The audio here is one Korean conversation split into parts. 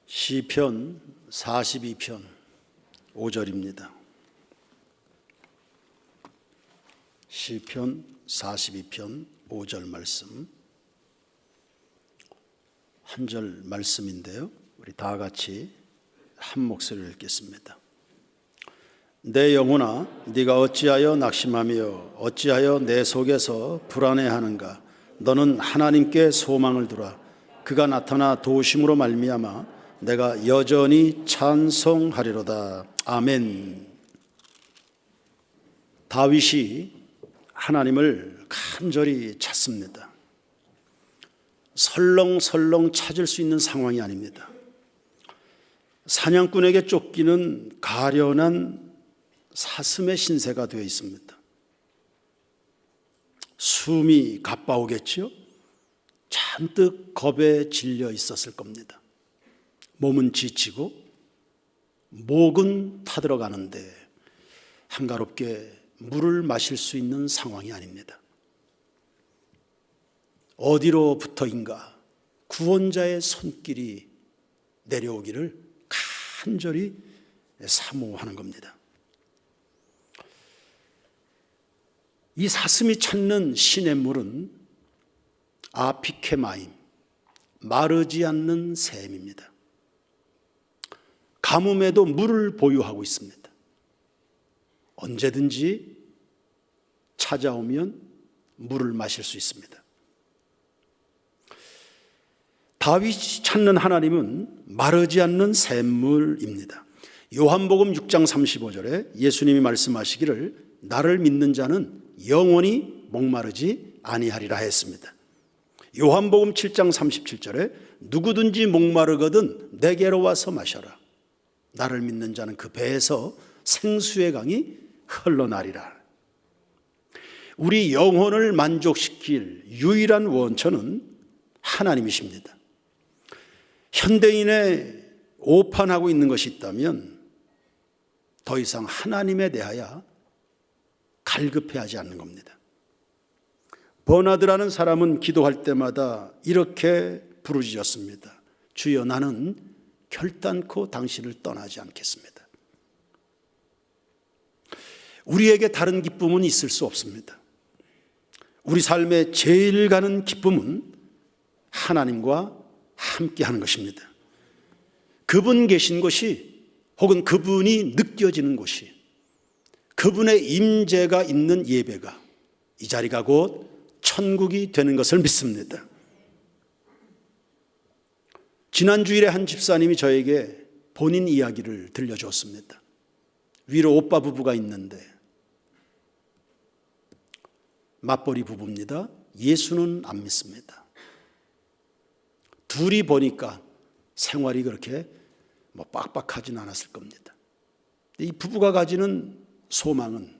시편 42편 5절입니다. 시편 42편 5절 말씀, 한 절 말씀인데요, 우리 다 같이 한 목소리로 읽겠습니다. 내 영혼아, 네가 어찌하여 낙심하며 어찌하여 내 속에서 불안해하는가? 너는 하나님께 소망을 두라. 그가 나타나 도우심으로 말미암아 내가 여전히 찬송하리로다. 아멘. 다윗이 하나님을 간절히 찾습니다. 설렁설렁 찾을 수 있는 상황이 아닙니다. 사냥꾼에게 쫓기는 가련한 사슴의 신세가 되어 있습니다. 숨이 가빠오겠지요? 잔뜩 겁에 질려 있었을 겁니다. 몸은 지치고 목은 타들어가는데 한가롭게 물을 마실 수 있는 상황이 아닙니다. 어디로부터인가 구원자의 손길이 내려오기를 간절히 사모하는 겁니다. 이 사슴이 찾는 시냇물은 아피케마임, 마르지 않는 샘입니다. 가뭄에도 물을 보유하고 있습니다. 언제든지 찾아오면 물을 마실 수 있습니다. 다윗이 찾는 하나님은 마르지 않는 샘물입니다. 요한복음 6장 35절에 예수님이 말씀하시기를 나를 믿는 자는 영원히 목마르지 아니하리라 했습니다. 요한복음 7장 37절에 누구든지 목마르거든 내게로 와서 마셔라. 나를 믿는 자는 그 배에서 생수의 강이 흘러나리라. 우리 영혼을 만족시킬 유일한 원천은 하나님이십니다. 현대인의 오판하고 있는 것이 있다면 더 이상 하나님에 대하여 갈급해하지 않는 겁니다. 버나드라는 사람은 기도할 때마다 이렇게 부르짖었습니다. 주여, 나는 결단코 당신을 떠나지 않겠습니다. 우리에게 다른 기쁨은 있을 수 없습니다. 우리 삶의 제일 가는 기쁨은 하나님과 함께하는 것입니다. 그분 계신 곳이, 혹은 그분이 느껴지는 곳이, 그분의 임재가 있는 예배가, 이 자리가 곧 천국이 되는 것을 믿습니다. 지난 주일에 한 집사님이 저에게 본인 이야기를 들려주었습니다. 위로 오빠 부부가 있는데 맞벌이 부부입니다. 예수는 안 믿습니다. 둘이 보니까 생활이 그렇게 빡빡하진 않았을 겁니다. 이 부부가 가지는 소망은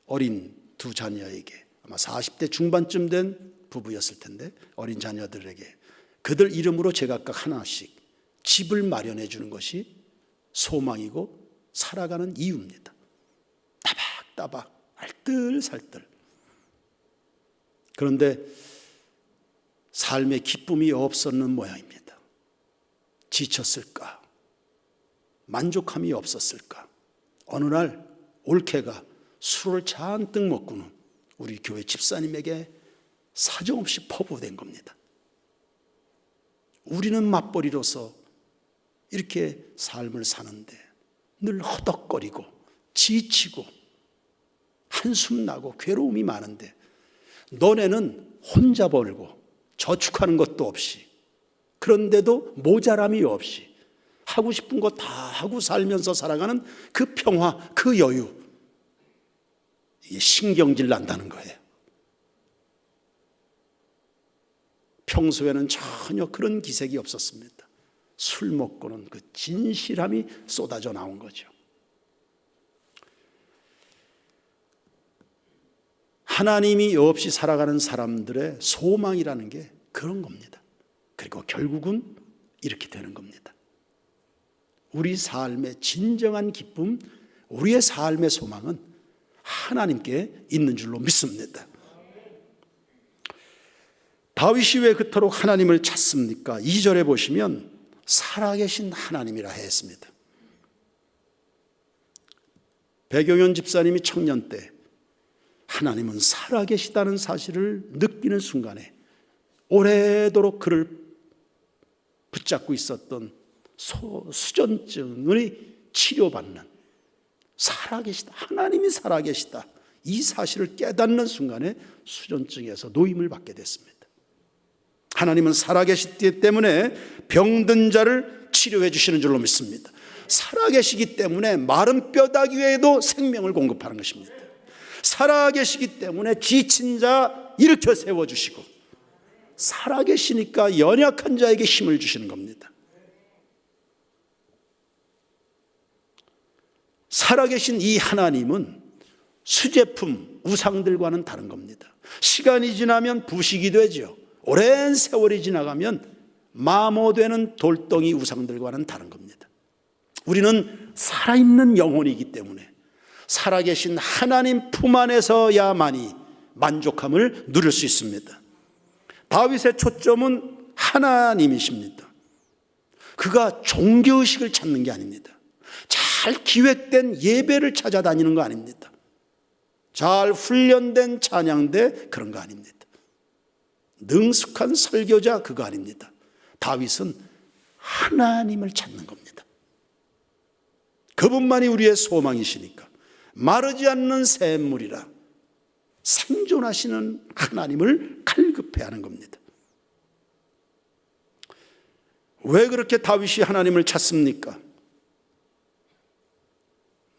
어린 두 자녀에게, 아마 40대 중반쯤 된 부부였을 텐데, 어린 자녀들에게 그들 이름으로 제각각 하나씩 집을 마련해 주는 것이 소망이고 살아가는 이유입니다. 따박따박 알뜰살뜰. 그런데 삶의 기쁨이 없었는 모양입니다. 지쳤을까? 만족함이 없었을까? 어느 날 올케가 술을 잔뜩 먹고는 우리 교회 집사님에게 사정없이 퍼부어댄 겁니다. 우리는 맞벌이로서 이렇게 삶을 사는데 늘 허덕거리고 지치고 한숨 나고 괴로움이 많은데 너네는 혼자 벌고 저축하는 것도 없이, 그런데도 모자람이 없이 하고 싶은 거 다 하고 살면서 살아가는 그 평화, 그 여유, 이게 신경질 난다는 거예요. 평소에는 전혀 그런 기색이 없었습니다. 술 먹고는 그 진실함이 쏟아져 나온 거죠. 하나님이 없이 살아가는 사람들의 소망이라는 게 그런 겁니다. 그리고 결국은 이렇게 되는 겁니다. 우리 삶의 진정한 기쁨, 우리의 삶의 소망은 하나님께 있는 줄로 믿습니다. 다윗이 왜 그토록 하나님을 찾습니까? 2절에 보시면 살아계신 하나님이라 했습니다. 배경현 집사님이 청년 때 하나님은 살아계시다는 사실을 느끼는 순간에 오래도록 그를 붙잡고 있었던 수전증을 치료받는, 살아계시다, 하나님이 살아계시다, 이 사실을 깨닫는 순간에 수전증에서 노임을 받게 됐습니다. 하나님은 살아계시기 때문에 병든 자를 치료해 주시는 줄로 믿습니다. 살아계시기 때문에 마른 뼈다귀 외에도 생명을 공급하는 것입니다. 살아계시기 때문에 지친 자 일으켜 세워주시고, 살아계시니까 연약한 자에게 힘을 주시는 겁니다. 살아계신 이 하나님은 수제품, 우상들과는 다른 겁니다. 시간이 지나면 부식이 되죠. 오랜 세월이 지나가면 마모되는 돌덩이 우상들과는 다른 겁니다. 우리는 살아있는 영혼이기 때문에 살아계신 하나님 품 안에서야만이 만족함을 누릴 수 있습니다. 다윗의 초점은 하나님이십니다. 그가 종교의식을 찾는 게 아닙니다. 잘 기획된 예배를 찾아다니는 거 아닙니다. 잘 훈련된 찬양대 그런 거 아닙니다. 능숙한 설교자 그거 아닙니다. 다윗은 하나님을 찾는 겁니다. 그분만이 우리의 소망이시니까 마르지 않는 샘물이라 생존하시는 하나님을 갈급해하는 겁니다. 왜 그렇게 다윗이 하나님을 찾습니까?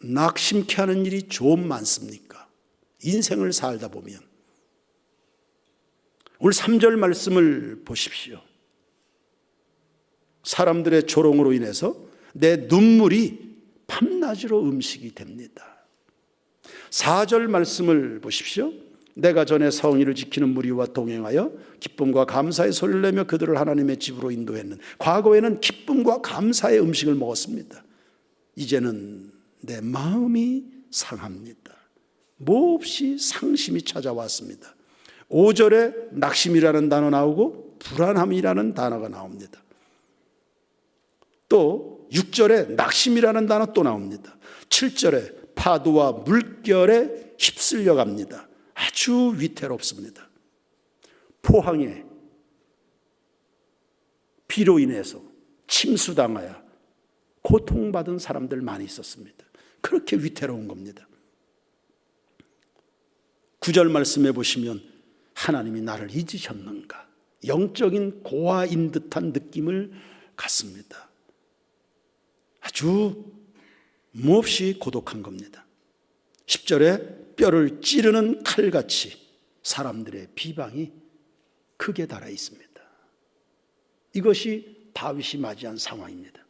낙심케 하는 일이 좀 많습니까? 인생을 살다 보면. 오늘 3절 말씀을 보십시오. 사람들의 조롱으로 인해서 내 눈물이 밤낮으로 음식이 됩니다. 4절 말씀을 보십시오. 내가 전에 성의를 지키는 무리와 동행하여 기쁨과 감사의 소리를 내며 그들을 하나님의 집으로 인도했는, 과거에는 기쁨과 감사의 음식을 먹었습니다. 이제는 내 마음이 상합니다. 몹시 상심이 찾아왔습니다. 5절에 낙심이라는 단어 나오고 불안함이라는 단어가 나옵니다. 또 6절에 낙심이라는 단어 또 나옵니다. 7절에 파도와 물결에 휩쓸려 갑니다. 아주 위태롭습니다. 포항에 비로 인해서 침수당하여 고통받은 사람들 많이 있었습니다. 그렇게 위태로운 겁니다. 9절 말씀해 보시면 하나님이 나를 잊으셨는가, 영적인 고아인 듯한 느낌을 갖습니다. 아주 몹시 고독한 겁니다. 10절에 뼈를 찌르는 칼같이 사람들의 비방이 크게 달아 있습니다. 이것이 다윗이 맞이한 상황입니다.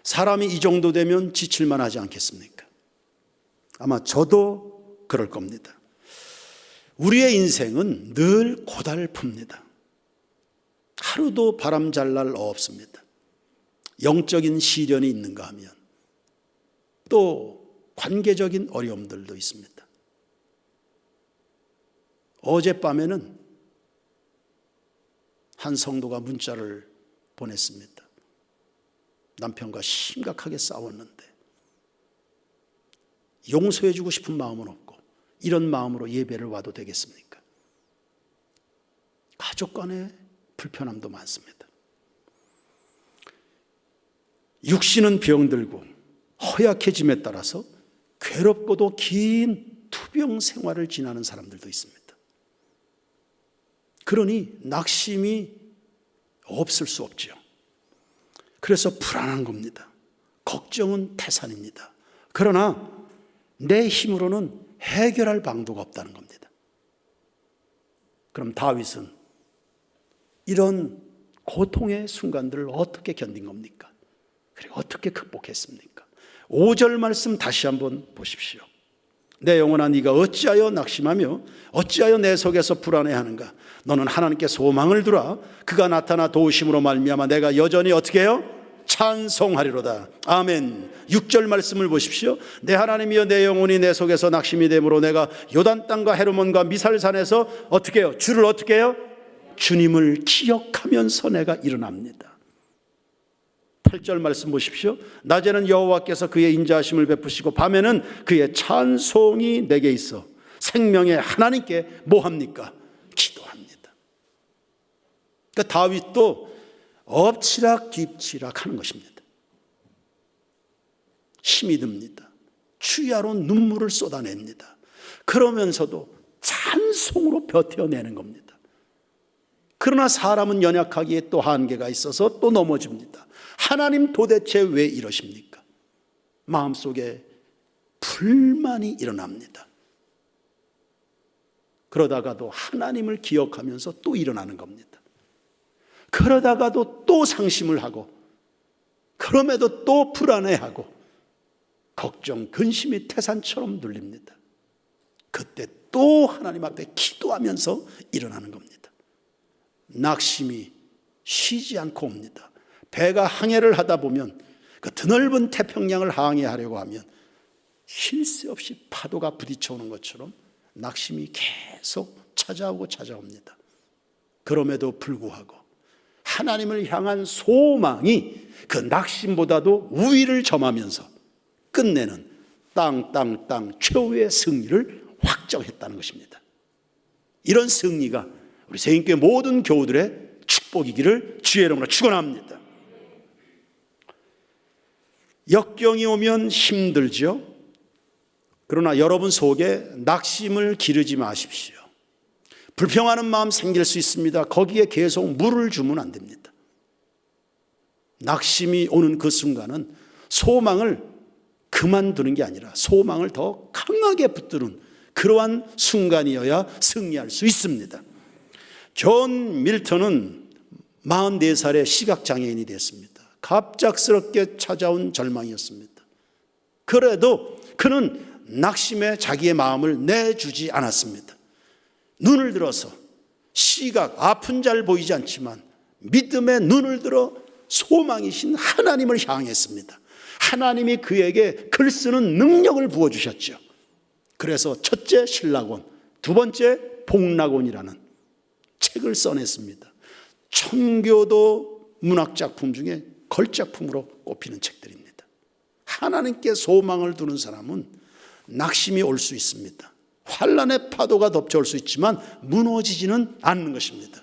사람이 이 정도 되면 지칠만 하지 않겠습니까? 아마 저도 그럴 겁니다. 우리의 인생은 늘 고달픕니다. 하루도 바람 잘 날 없습니다. 영적인 시련이 있는가 하면 또 관계적인 어려움들도 있습니다. 어젯밤에는 한 성도가 문자를 보냈습니다. 남편과 심각하게 싸웠는데 용서해주고 싶은 마음은 없고 이런 마음으로 예배를 와도 되겠습니까? 가족 간의 불편함도 많습니다. 육신은 병들고 허약해짐에 따라서 괴롭고도 긴 투병 생활을 지나는 사람들도 있습니다. 그러니 낙심이 없을 수 없죠. 그래서 불안한 겁니다. 걱정은 태산입니다. 그러나 내 힘으로는 해결할 방도가 없다는 겁니다. 그럼 다윗은 이런 고통의 순간들을 어떻게 견딘 겁니까? 그리고 어떻게 극복했습니까? 5절 말씀 다시 한번 보십시오. 내 영혼아 네가 어찌하여 낙심하며 어찌하여 내 속에서 불안해하는가? 너는 하나님께 소망을 두라. 그가 나타나 도우심으로 말미암아 내가 여전히 어떻게 해요? 찬송하리로다. 아멘. 6절 말씀을 보십시오. 내 하나님이여 내 영혼이 내 속에서 낙심이 되므로 내가 요단 땅과 헤르몬과 미살산에서 어떻게 해요? 주를 어떻게 해요? 주님을 기억하면서 내가 일어납니다. 8절 말씀 보십시오. 낮에는 여호와께서 그의 인자하심을 베푸시고 밤에는 그의 찬송이 내게 있어 생명의 하나님께 뭐합니까? 기도합니다. 그러니까 다윗도 엎치락 뒤치락 하는 것입니다. 힘이 듭니다. 추야로 눈물을 쏟아냅니다. 그러면서도 찬송으로 버텨내는 겁니다. 그러나 사람은 연약하기에 또 한계가 있어서 또 넘어집니다. 하나님 도대체 왜 이러십니까? 마음속에 불만이 일어납니다. 그러다가도 하나님을 기억하면서 또 일어나는 겁니다. 그러다가도 또 상심을 하고, 그럼에도 또 불안해하고, 걱정, 근심이 태산처럼 눌립니다. 그때 또 하나님 앞에 기도하면서 일어나는 겁니다. 낙심이 쉬지 않고 옵니다. 배가 항해를 하다 보면 그 드넓은 태평양을 항해하려고 하면 쉴 새 없이 파도가 부딪혀오는 것처럼 낙심이 계속 찾아오고 찾아옵니다. 그럼에도 불구하고 하나님을 향한 소망이 그 낙심보다도 우위를 점하면서 끝내는 땅 최후의 승리를 확정했다는 것입니다. 이런 승리가 우리 새인교회 모든 교우들의 축복이기를 주의 이름으로 축원합니다. 역경이 오면 힘들죠. 그러나 여러분 속에 낙심을 기르지 마십시오. 불평하는 마음 생길 수 있습니다. 거기에 계속 물을 주면 안 됩니다. 낙심이 오는 그 순간은 소망을 그만두는 게 아니라 소망을 더 강하게 붙드는 그러한 순간이어야 승리할 수 있습니다. 존 밀턴은 44살에 시각장애인이 됐습니다. 갑작스럽게 찾아온 절망이었습니다. 그래도 그는 낙심에 자기의 마음을 내주지 않았습니다. 눈을 들어서 시각, 앞은 잘 보이지 않지만 믿음의 눈을 들어 소망이신 하나님을 향했습니다. 하나님이 그에게 글 쓰는 능력을 부어주셨죠. 그래서 첫째 신라곤, 두 번째 복락곤이라는 책을 써냈습니다. 청교도 문학작품 중에 걸작품으로 꼽히는 책들입니다. 하나님께 소망을 두는 사람은 낙심이 올 수 있습니다. 환란의 파도가 덮쳐올 수 있지만 무너지지는 않는 것입니다.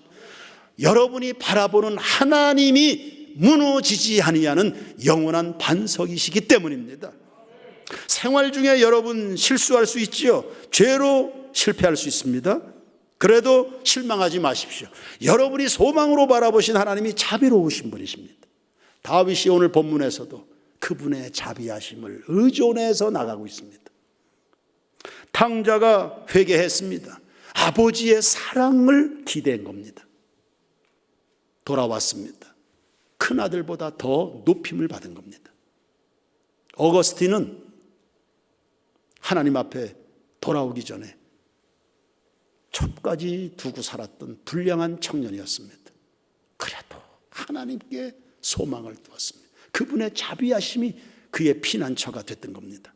여러분이 바라보는 하나님이 무너지지 아니하는 영원한 반석이시기 때문입니다. 생활 중에 여러분 실수할 수 있지요. 죄로 실패할 수 있습니다. 그래도 실망하지 마십시오. 여러분이 소망으로 바라보신 하나님이 자비로우신 분이십니다. 다윗이 오늘 본문에서도 그분의 자비하심을 의존해서 나가고 있습니다. 탕자가 회개했습니다. 아버지의 사랑을 기대한 겁니다. 돌아왔습니다. 큰아들보다 더 높임을 받은 겁니다. 어거스틴은 하나님 앞에 돌아오기 전에 첩까지 두고 살았던 불량한 청년이었습니다. 그래도 하나님께 소망을 두었습니다. 그분의 자비하심이 그의 피난처가 됐던 겁니다.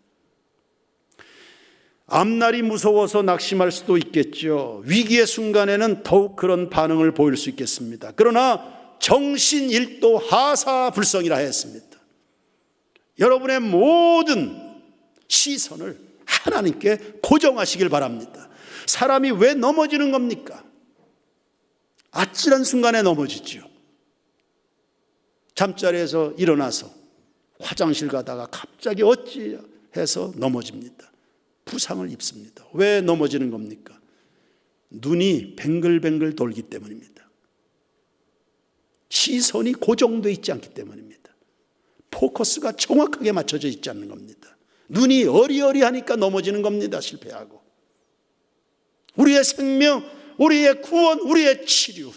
앞날이 무서워서 낙심할 수도 있겠죠. 위기의 순간에는 더욱 그런 반응을 보일 수 있겠습니다. 그러나 정신일도 하사불성이라 했습니다. 여러분의 모든 시선을 하나님께 고정하시길 바랍니다. 사람이 왜 넘어지는 겁니까? 아찔한 순간에 넘어지죠. 잠자리에서 일어나서 화장실 가다가 갑자기 어찌해서 넘어집니다. 부상을 입습니다. 왜 넘어지는 겁니까? 눈이 뱅글뱅글 돌기 때문입니다. 시선이 고정되어 있지 않기 때문입니다. 포커스가 정확하게 맞춰져 있지 않는 겁니다. 눈이 어리어리하니까 넘어지는 겁니다. 실패하고. 우리의 생명, 우리의 구원, 우리의 치료,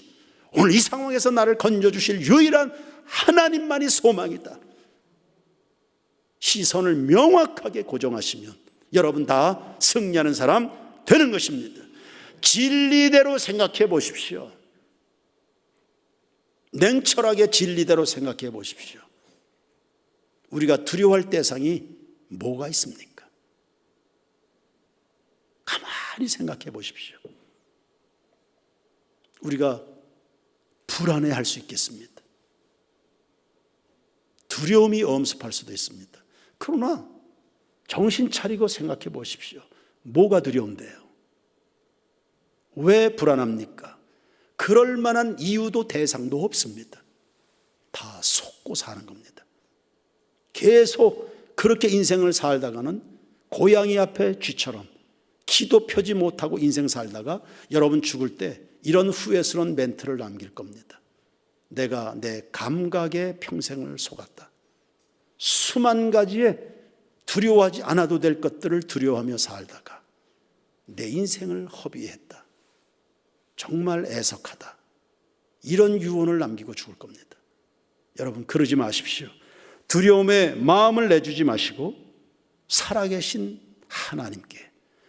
오늘 이 상황에서 나를 건져주실 유일한 하나님만이 소망이다. 시선을 명확하게 고정하시면 여러분 다 승리하는 사람 되는 것입니다. 진리대로 생각해 보십시오. 냉철하게 진리대로 생각해 보십시오. 우리가 두려워할 대상이 뭐가 있습니까? 가만히 생각해 보십시오. 우리가 불안해할 수 있겠습니다. 두려움이 엄습할 수도 있습니다. 그러나 정신 차리고 생각해 보십시오. 뭐가 두려운데요? 왜 불안합니까? 그럴 만한 이유도 대상도 없습니다. 다 속고 사는 겁니다. 계속 그렇게 인생을 살다가는 고양이 앞에 쥐처럼 기도 펴지 못하고 인생 살다가 여러분 죽을 때 이런 후회스러운 멘트를 남길 겁니다. 내가 내 감각에 평생을 속았다. 수만 가지의 두려워하지 않아도 될 것들을 두려워하며 살다가 내 인생을 허비했다. 정말 애석하다. 이런 유언을 남기고 죽을 겁니다. 여러분 그러지 마십시오. 두려움에 마음을 내주지 마시고 살아계신 하나님께,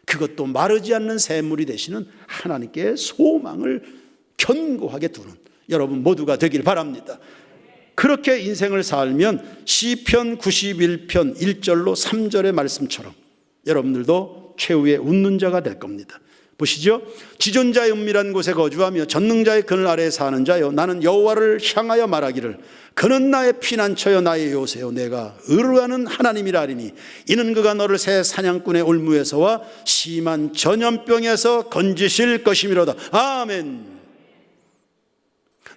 그것도 마르지 않는 샘물이 되시는 하나님께 소망을 견고하게 두는 여러분 모두가 되길 바랍니다. 그렇게 인생을 살면 시편 91편 1절로 3절의 말씀처럼 여러분들도 최후의 웃는 자가 될 겁니다. 보시죠. 지존자의 은밀한 곳에 거주하며 전능자의 그늘 아래에 사는 자여, 나는 여호와를 향하여 말하기를 그는 나의 피난처여 나의 요새요 내가 의뢰하는 하나님이라 하리니 이는 그가 너를 새 사냥꾼의 올무에서와 심한 전염병에서 건지실 것이미로다. 아멘.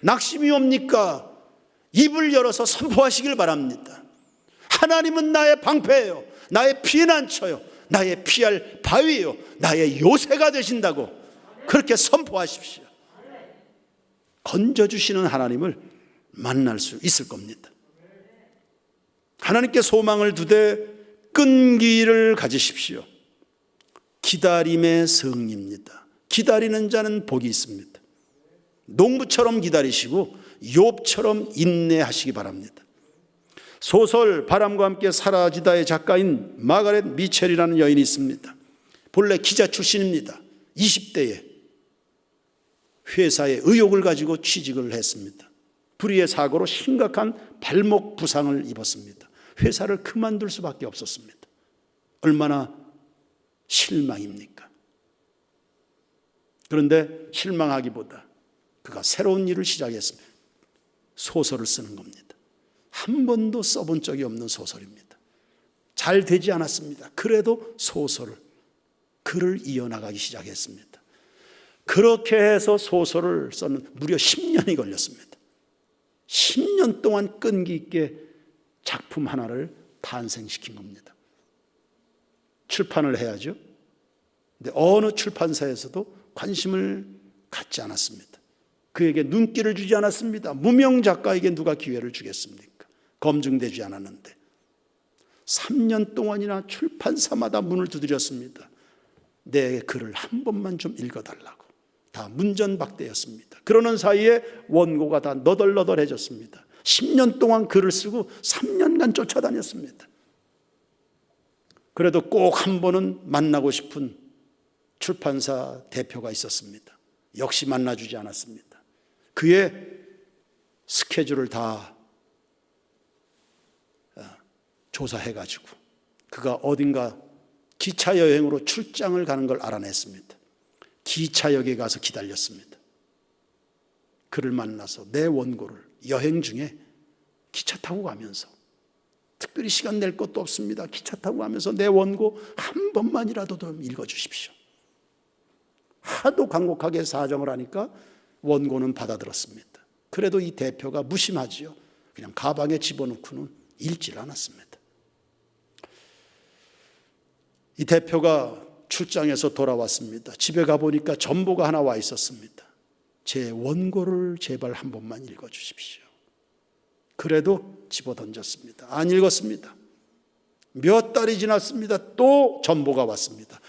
낙심이 옵니까? 입을 열어서 선포하시길 바랍니다. 하나님은 나의 방패예요, 나의 피난처요, 나의 피할 바위요, 나의 요새가 되신다고 그렇게 선포하십시오. 건져주시는 하나님을 만날 수 있을 겁니다. 하나님께 소망을 두되 끈기를 가지십시오. 기다림의 성리입니다. 기다리는 자는 복이 있습니다. 농부처럼 기다리시고 욥처럼 인내하시기 바랍니다. 소설 바람과 함께 사라지다의 작가인 마가렛 미첼이라는 여인이 있습니다. 본래 기자 출신입니다. 20대에 회사의 의욕을 가지고 취직을 했습니다. 불의의 사고로 심각한 발목 부상을 입었습니다. 회사를 그만둘 수밖에 없었습니다. 얼마나 실망입니까? 그런데 실망하기보다 그가 새로운 일을 시작했습니다. 소설을 쓰는 겁니다. 한 번도 써본 적이 없는 소설입니다. 잘 되지 않았습니다. 그래도 소설을, 글을 이어나가기 시작했습니다. 그렇게 해서 소설을 써는 무려 10년이 걸렸습니다. 10년 동안 끈기 있게 작품 하나를 탄생시킨 겁니다. 출판을 해야죠. 근데 어느 출판사에서도 관심을 갖지 않았습니다. 그에게 눈길을 주지 않았습니다. 무명 작가에게 누가 기회를 주겠습니까? 검증되지 않았는데 3년 동안이나 출판사마다 문을 두드렸습니다. 내 글을 한 번만 좀 읽어달라고. 다 문전박대였습니다. 그러는 사이에 원고가 다 너덜너덜해졌습니다. 10년 동안 글을 쓰고 3년간 쫓아다녔습니다. 그래도 꼭 한 번은 만나고 싶은 출판사 대표가 있었습니다. 역시 만나주지 않았습니다. 그의 스케줄을 다 조사해가지고 그가 어딘가 기차 여행으로 출장을 가는 걸 알아냈습니다. 기차역에 가서 기다렸습니다. 그를 만나서 내 원고를 여행 중에 기차 타고 가면서, 특별히 시간 낼 것도 없습니다. 기차 타고 가면서 내 원고 한 번만이라도 좀 읽어주십시오. 하도 간곡하게 사정을 하니까 원고는 받아들었습니다. 그래도 이 대표가 무심하지요. 그냥 가방에 집어넣고는 읽질 않았습니다. 이 대표가 출장에서 돌아왔습니다. 집에 가보니까 전보가 하나 와 있었습니다. 제 원고를 제발 한 번만 읽어주십시오. 그래도 집어던졌습니다. 안 읽었습니다. 몇 달이 지났습니다. 또 전보가 왔습니다.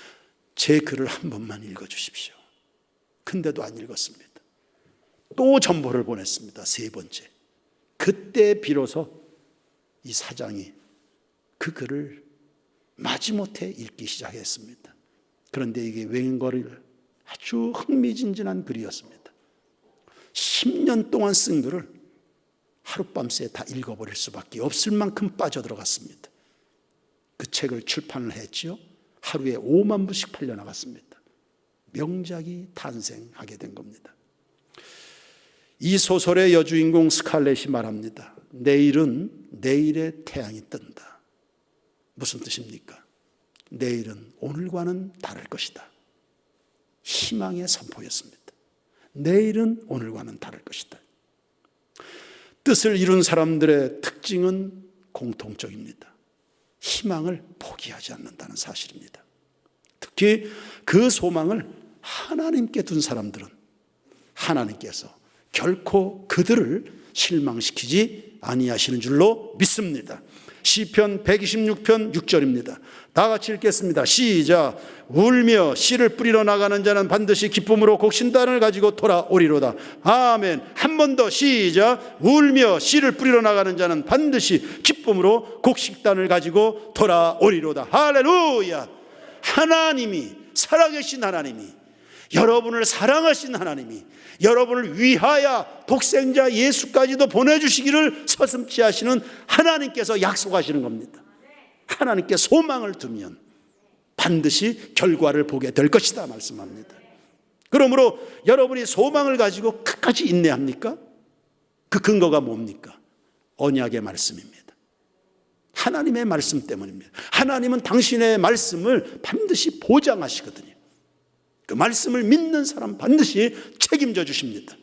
제 글을 한 번만 읽어주십시오. 근데도 안 읽었습니다. 또 전보를 보냈습니다. 3번째. 그때 비로소 이 사장이 그 글을 마지못해 읽기 시작했습니다. 그런데 이게 웬걸을 아주 흥미진진한 글이었습니다. 10년 동안 쓴 글을 하룻밤새 다 읽어버릴 수밖에 없을 만큼 빠져들어갔습니다. 그 책을 출판을 했지요. 하루에 5만 부씩 팔려나갔습니다. 명작이 탄생하게 된 겁니다. 이 소설의 여주인공 스칼렛이 말합니다. 내일은 내일의 태양이 뜬다. 무슨 뜻입니까? 내일은 오늘과는 다를 것이다. 희망의 선포였습니다. 내일은 오늘과는 다를 것이다. 뜻을 이룬 사람들의 특징은 공통적입니다. 희망을 포기하지 않는다는 사실입니다. 특히 그 소망을 하나님께 둔 사람들은 하나님께서 결코 그들을 실망시키지 아니하시는 줄로 믿습니다. 시편 126편 6절입니다. 다 같이 읽겠습니다. 시작. 울며 씨를 뿌리러 나가는 자는 반드시 기쁨으로 곡신단을 가지고 돌아오리로다. 아멘. 한 번 더 시작. 울며 씨를 뿌리러 나가는 자는 반드시 기쁨으로 곡식단을 가지고 돌아오리로다. 할렐루야. 하나님이, 살아계신 하나님이, 여러분을 사랑하신 하나님이 여러분을 위하여 독생자 예수까지도 보내주시기를 서슴지 하시는 하나님께서 약속하시는 겁니다. 하나님께 소망을 두면 반드시 결과를 보게 될 것이다 말씀합니다. 그러므로 여러분이 소망을 가지고 끝까지 인내합니까? 그 근거가 뭡니까? 언약의 말씀입니다. 하나님의 말씀 때문입니다. 하나님은 당신의 말씀을 반드시 보장하시거든요. 그 말씀을 믿는 사람 반드시 책임져 주십니다.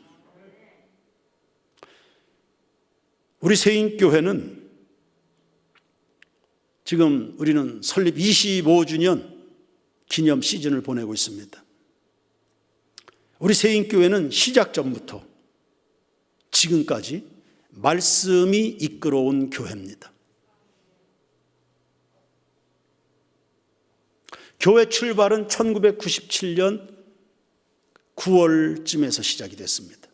우리 세인교회는 지금 우리는 설립 25주년 기념 시즌을 보내고 있습니다. 우리 세인교회는 시작 전부터 지금까지 말씀이 이끌어온 교회입니다. 교회 출발은 1997년 9월쯤에서 시작이 됐습니다.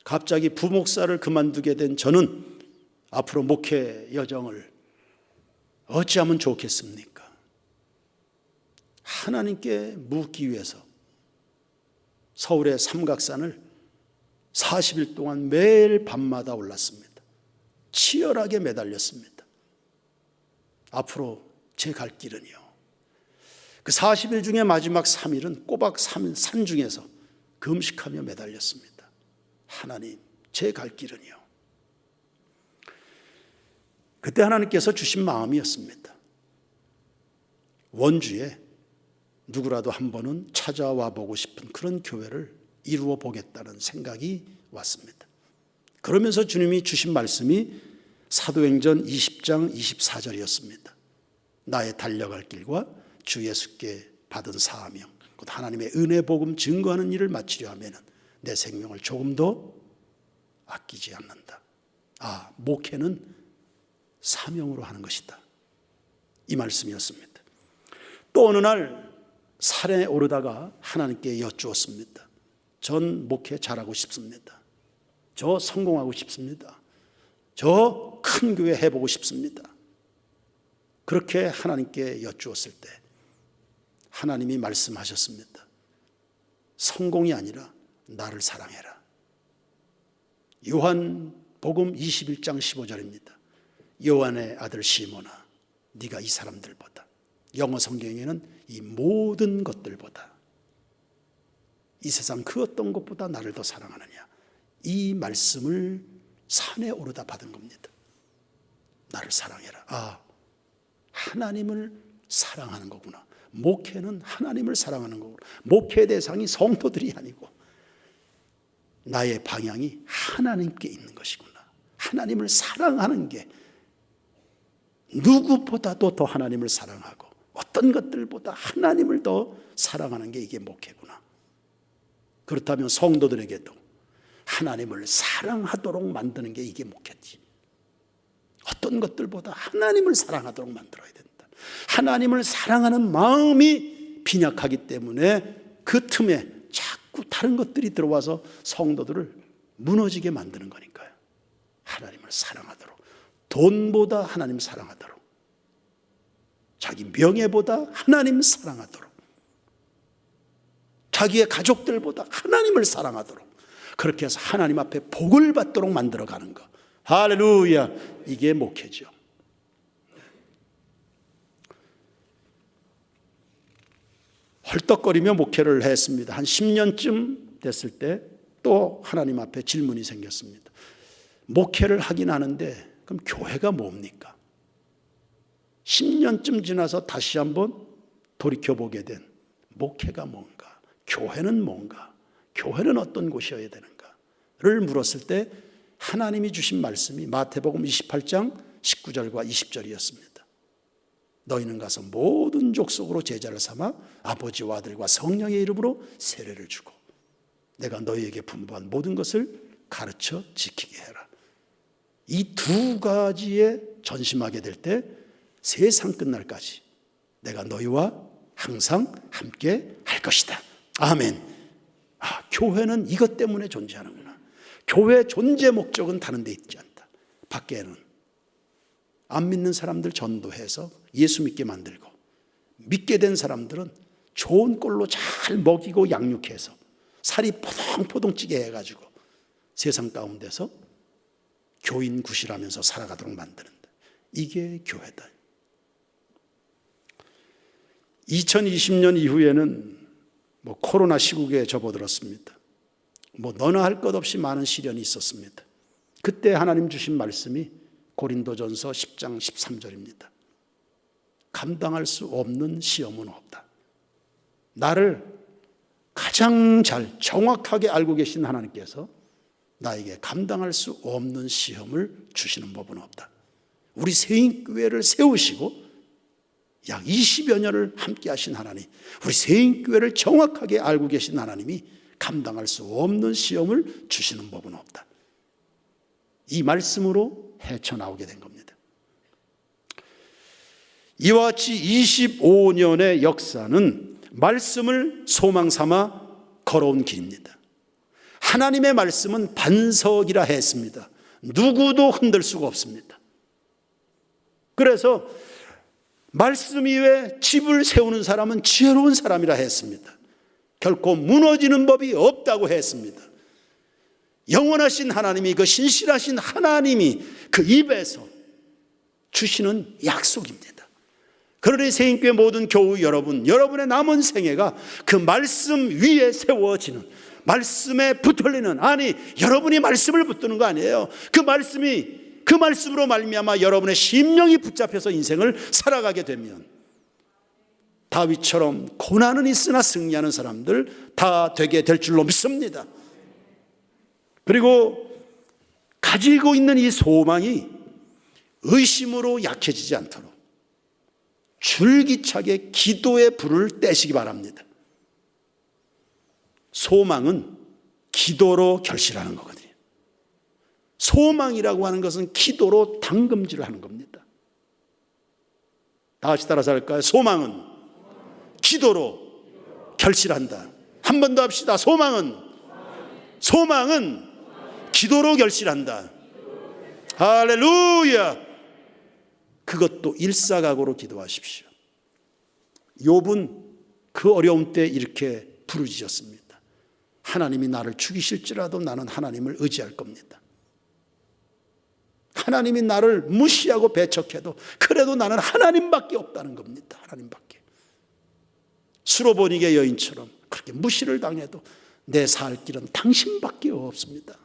갑자기 부목사를 그만두게 된 저는 앞으로 목회 여정을 어찌하면 좋겠습니까? 하나님께 묻기 위해서 서울의 삼각산을 40일 동안 매일 밤마다 올랐습니다. 치열하게 매달렸습니다. 앞으로 제 갈 길은요, 그 40일 중에 마지막 3일은 꼬박 산 중에서 금식하며 매달렸습니다. 하나님, 제 갈 길은요. 그때 하나님께서 주신 마음이었습니다. 원주에 누구라도 한 번은 찾아와 보고 싶은 그런 교회를 이루어 보겠다는 생각이 왔습니다. 그러면서 주님이 주신 말씀이 사도행전 20장 24절이었습니다. 나의 달려갈 길과 주 예수께 받은 사명, 곧 하나님의 은혜 복음 증거하는 일을 마치려 하면 내 생명을 조금도 아끼지 않는다. 목회는 사명으로 하는 것이다. 이 말씀이었습니다. 또 어느 날 산에 오르다가 하나님께 여쭈었습니다. 전 목회 잘하고 싶습니다. 저 성공하고 싶습니다. 저 큰 교회 해보고 싶습니다. 그렇게 하나님께 여쭈었을 때 하나님이 말씀하셨습니다. 성공이 아니라 나를 사랑해라. 요한복음 21장 15절입니다. 요한의 아들 시몬아, 네가 이 사람들보다, 영어 성경에는 이 모든 것들보다, 이 세상 그 어떤 것보다 나를 더 사랑하느냐. 이 말씀을 산에 오르다 받은 겁니다. 나를 사랑해라. 하나님을 사랑하는 거구나. 목회는 하나님을 사랑하는 거구나. 목회 대상이 성도들이 아니고 나의 방향이 하나님께 있는 것이구나. 하나님을 사랑하는 게 누구보다도 더 하나님을 사랑하고 어떤 것들보다 하나님을 더 사랑하는 게 이게 목회구나. 그렇다면 성도들에게도 하나님을 사랑하도록 만드는 게 이게 목회지. 어떤 것들보다 하나님을 사랑하도록 만들어야 된다. 하나님을 사랑하는 마음이 빈약하기 때문에 그 틈에 자꾸 다른 것들이 들어와서 성도들을 무너지게 만드는 거니까요. 하나님을 사랑하도록, 돈보다 하나님 사랑하도록, 자기 명예보다 하나님 사랑하도록, 자기의 가족들보다 하나님을 사랑하도록, 그렇게 해서 하나님 앞에 복을 받도록 만들어가는 것. 할렐루야. 이게 목회죠. 헐떡거리며 목회를 했습니다. 한 10년쯤 됐을 때 또 하나님 앞에 질문이 생겼습니다. 목회를 하긴 하는데 그럼 교회가 뭡니까? 10년쯤 지나서 다시 한번 돌이켜보게 된 목회가 뭔가? 교회는 뭔가? 교회는 어떤 곳이어야 되는가를 물었을 때 하나님이 주신 말씀이 마태복음 28장 19절과 20절이었습니다. 너희는 가서 모든 족속으로 제자를 삼아 아버지와 아들과 성령의 이름으로 세례를 주고 내가 너희에게 분부한 모든 것을 가르쳐 지키게 해라. 이 두 가지에 전심하게 될 때 세상 끝날까지 내가 너희와 항상 함께 할 것이다. 아멘. 교회는 이것 때문에 존재하는구나. 교회의 존재 목적은 다른 데 있지 않다. 밖에는 안 믿는 사람들 전도해서 예수 믿게 만들고, 믿게 된 사람들은 좋은 꼴로 잘 먹이고 양육해서 살이 포동포동 찌게 해가지고 세상 가운데서 교인 구실하면서 살아가도록 만드는다. 이게 교회다. 2020년 이후에는 코로나 시국에 접어들었습니다. 너나 할 것 없이 많은 시련이 있었습니다. 그때 하나님 주신 말씀이 고린도전서 10장 13절입니다. 감당할 수 없는 시험은 없다. 나를 가장 잘 정확하게 알고 계신 하나님께서 나에게 감당할 수 없는 시험을 주시는 법은 없다. 우리 세인교회를 세우시고 약 20여 년을 함께 하신 하나님, 우리 세인교회를 정확하게 알고 계신 하나님이 감당할 수 없는 시험을 주시는 법은 없다. 이 말씀으로 헤쳐나오게 된 겁니다. 이와 같이 25년의 역사는 말씀을 소망 삼아 걸어온 길입니다. 하나님의 말씀은 반석이라 했습니다. 누구도 흔들 수가 없습니다. 그래서 말씀 위에 집을 세우는 사람은 지혜로운 사람이라 했습니다. 결코 무너지는 법이 없다고 했습니다. 영원하신 하나님이, 그 신실하신 하나님이 그 입에서 주시는 약속입니다. 그러니 세인교회 모든 교우 여러분, 여러분의 남은 생애가 그 말씀 위에 세워지는, 말씀에 붙들리는, 아니 여러분이 말씀을 붙드는 거 아니에요. 그 말씀으로 말미암아 여러분의 심령이 붙잡혀서 인생을 살아가게 되면 다윗처럼 고난은 있으나 승리하는 사람들 다 되게 될 줄로 믿습니다. 그리고 가지고 있는 이 소망이 의심으로 약해지지 않도록 줄기차게 기도의 불을 떼시기 바랍니다. 소망은 기도로 결실하는 거거든요. 소망이라고 하는 것은 기도로 담금질을 하는 겁니다. 다 같이 따라서 할까요? 소망은 기도로 결실한다. 한 번 더 합시다. 소망은 기도로 결실한다. 할렐루야. 그것도 일사각오로 기도하십시오. 욥은 그 어려움 때 이렇게 부르짖었습니다. 하나님이 나를 죽이실지라도 나는 하나님을 의지할 겁니다. 하나님이 나를 무시하고 배척해도 그래도 나는 하나님밖에 없다는 겁니다. 하나님밖에. 수로보니게 여인처럼 그렇게 무시를 당해도 내 살 길은 당신밖에 없습니다.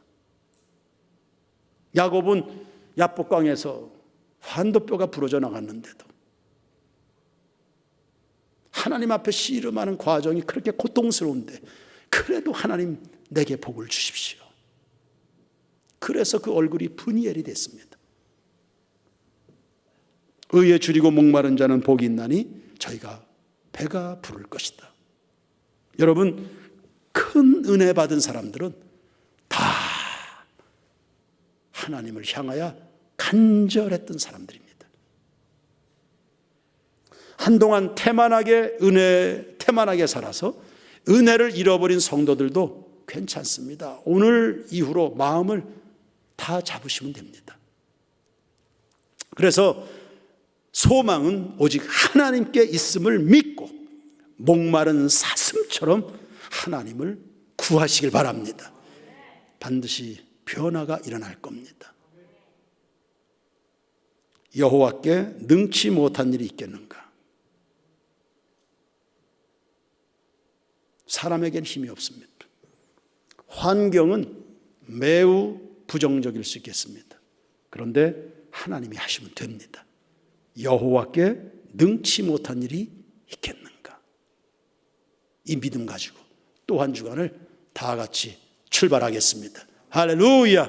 야곱은 야복강에서 환도뼈가 부러져 나갔는데도 하나님 앞에 씨름하는 과정이 그렇게 고통스러운데 그래도 하나님 내게 복을 주십시오. 그래서 그 얼굴이 분이엘이 됐습니다. 의에 줄이고 목마른 자는 복이 있나니 저희가 배가 부를 것이다. 여러분, 큰 은혜 받은 사람들은 다 하나님을 향하여 간절했던 사람들입니다. 한동안 태만하게 살아서 은혜를 잃어버린 성도들도 괜찮습니다. 오늘 이후로 마음을 다 잡으시면 됩니다. 그래서 소망은 오직 하나님께 있음을 믿고 목마른 사슴처럼 하나님을 구하시길 바랍니다. 반드시 변화가 일어날 겁니다. 여호와께 능치 못한 일이 있겠는가? 사람에겐 힘이 없습니다. 환경은 매우 부정적일 수 있겠습니다. 그런데 하나님이 하시면 됩니다. 여호와께 능치 못한 일이 있겠는가? 이 믿음 가지고 또 한 주간을 다 같이 출발하겠습니다. 할렐루야.